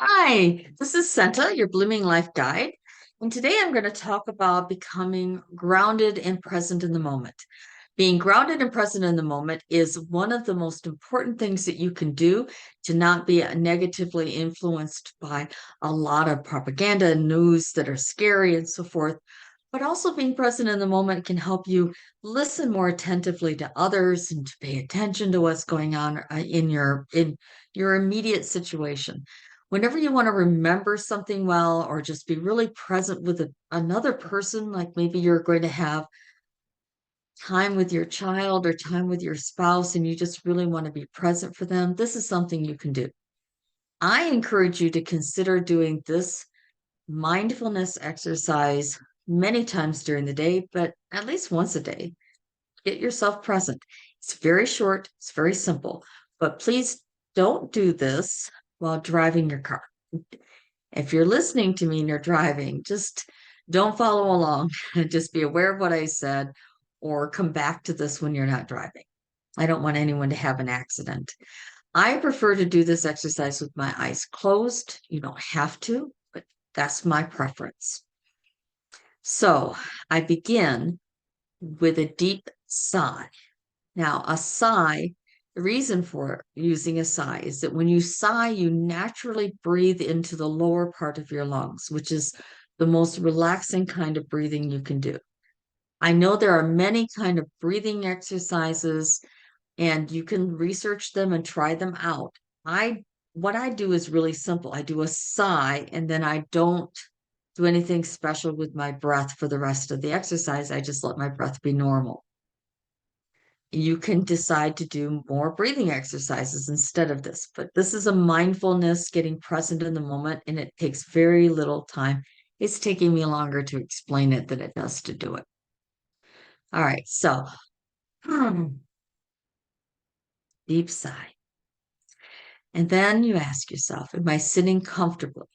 Hi, this is Senta, your Blooming Life Guide. And today I'm going to talk about becoming grounded and present in the moment. Being grounded and present in the moment is one of the most important things that you can do to not be negatively influenced by a lot of propaganda and news that are scary and so forth. But also being present in the moment can help you listen more attentively to others and to pay attention to what's going on in your immediate situation. Whenever you want to remember something well or just be really present with another person, like maybe you're going to have time with your child or time with your spouse and you just really want to be present for them, this is something you can do. I encourage you to consider doing this mindfulness exercise many times during the day, but at least once a day. Get yourself present. It's very short, it's very simple, but please don't do this while driving your car. If you're listening to me and you're driving, just don't follow along. Just be aware of what I said or come back to this when you're not driving. I don't want anyone to have an accident. I prefer to do this exercise with my eyes closed. You don't have to, but that's my preference. So I begin with a deep sigh. Now, a sigh, the reason for using a sigh is that when you sigh, you naturally breathe into the lower part of your lungs, which is the most relaxing kind of breathing you can do. I know there are many kind of breathing exercises and you can research them and try them out. I what I do is really simple. I do a sigh and then I don't do anything special with my breath for the rest of the exercise. I just let my breath be normal. You can decide to do more breathing exercises instead of this, but this is a mindfulness, getting present in the moment, and it takes very little time. It's taking me longer to explain it than it does to do it. All right, so deep sigh. And then you ask yourself, am I sitting comfortably?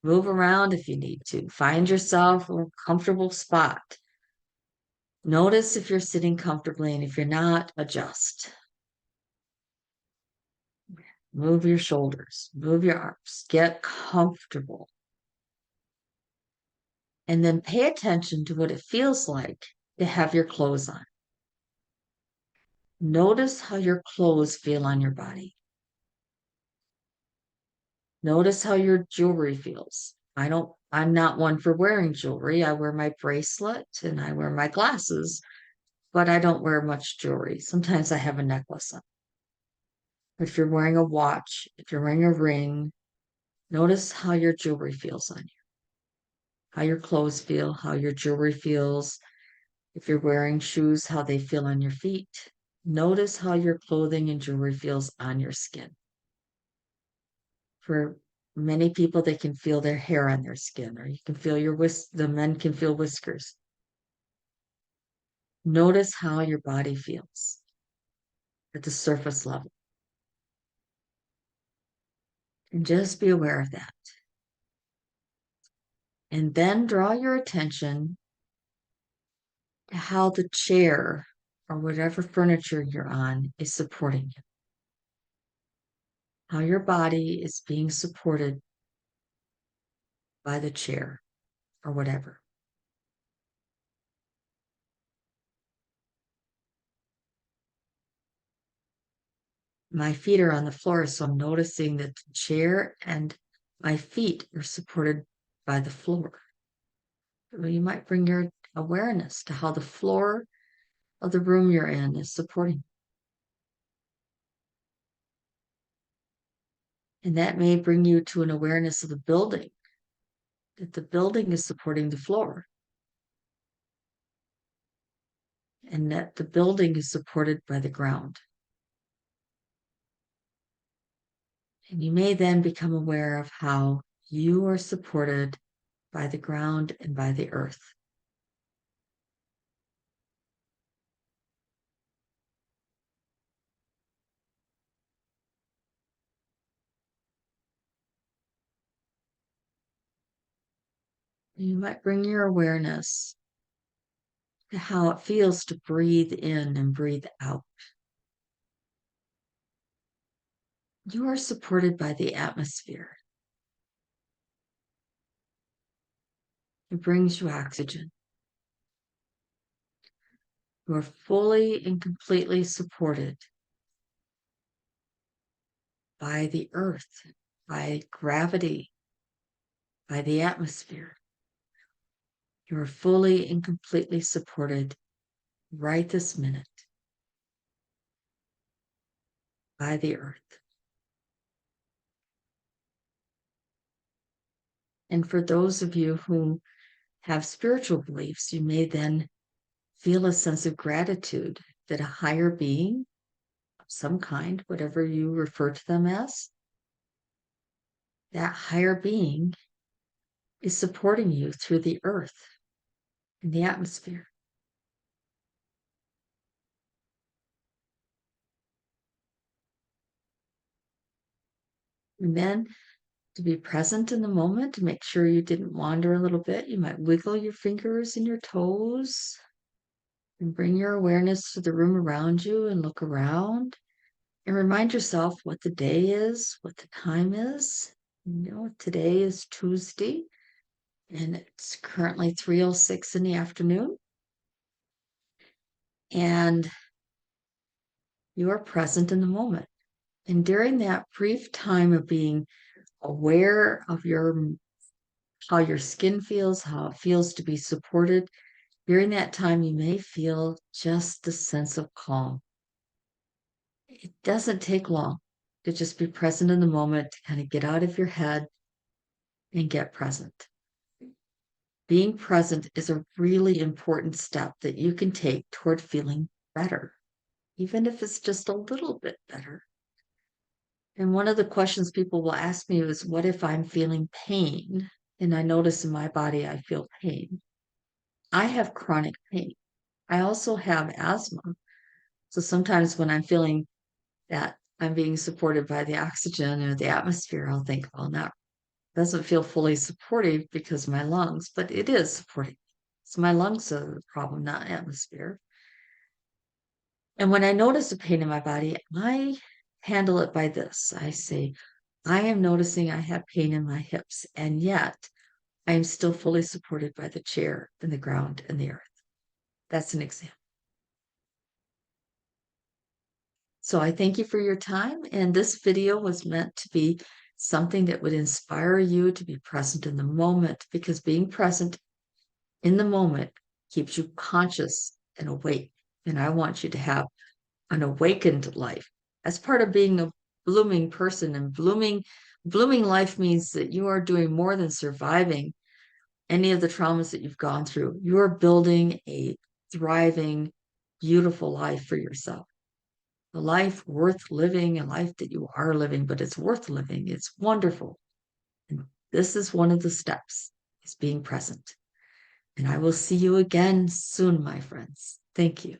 Move around if you need to. Find yourself a comfortable spot. Notice if you're sitting comfortably, and if you're not, adjust. Move your shoulders, move your arms, get comfortable. And then pay attention to what it feels like to have your clothes on. Notice how your clothes feel on your body. Notice how your jewelry feels. I'm not one for wearing jewelry. I wear my bracelet and I wear my glasses, but I don't wear much jewelry. Sometimes I have a necklace on. If you're wearing a watch, if you're wearing a ring, notice how your jewelry feels on you, how your clothes feel, how your jewelry feels. If you're wearing shoes, how they feel on your feet. Notice how your clothing and jewelry feels on your skin. For many people, they can feel their hair on their skin, or you can feel the men can feel whiskers. Notice how your body feels at the surface level. And just be aware of that. And then draw your attention to how the chair or whatever furniture you're on is supporting you. How your body is being supported by the chair or whatever. My feet are on the floor, so I'm noticing that the chair and my feet are supported by the floor. Well, you might bring your awareness to how the floor of the room you're in is supporting. And that may bring you to an awareness of the building, that the building is supporting the floor, and that the building is supported by the ground. And you may then become aware of how you are supported by the ground and by the earth. You might bring your awareness to how it feels to breathe in and breathe out. You are supported by the atmosphere. It brings you oxygen. You are fully and completely supported by the earth, by gravity, by the atmosphere. You are fully and completely supported right this minute by the earth. And for those of you who have spiritual beliefs, you may then feel a sense of gratitude that a higher being of some kind, whatever you refer to them as, that higher being is supporting you through the earth and the atmosphere. And then to be present in the moment, to make sure you didn't wander a little bit, you might wiggle your fingers and your toes and bring your awareness to the room around you and look around and remind yourself what the day is, what the time is. Today is Tuesday and it's currently 3:06 in the afternoon. And you are present in the moment. And during that brief time of being aware of how your skin feels, how it feels to be supported, during that time you may feel just the sense of calm. It doesn't take long to just be present in the moment, to kind of get out of your head and get present. Being present is a really important step that you can take toward feeling better, even if it's just a little bit better. And one of the questions people will ask me is, what if I'm feeling pain? And I notice in my body I feel pain. I have chronic pain. I also have asthma. So sometimes when I'm feeling that I'm being supported by the oxygen or the atmosphere, I'll think, well, that doesn't feel fully supportive because of my lungs, but it is supporting. So my lungs are the problem, not atmosphere. And when I notice a pain in my body, I handle it by this. I say, I am noticing I have pain in my hips, and yet I am still fully supported by the chair and the ground and the earth. That's an example. So I thank you for your time. And this video was meant to be something that would inspire you to be present in the moment, because being present in the moment keeps you conscious and awake. And I want you to have an awakened life. As part of being a blooming person, and blooming life means that you are doing more than surviving any of the traumas that you've gone through. You are building a thriving, beautiful life for yourself. A life worth living, a life that you are living, but it's worth living. It's wonderful. And this is one of the steps, is being present. And I will see you again soon, my friends. Thank you.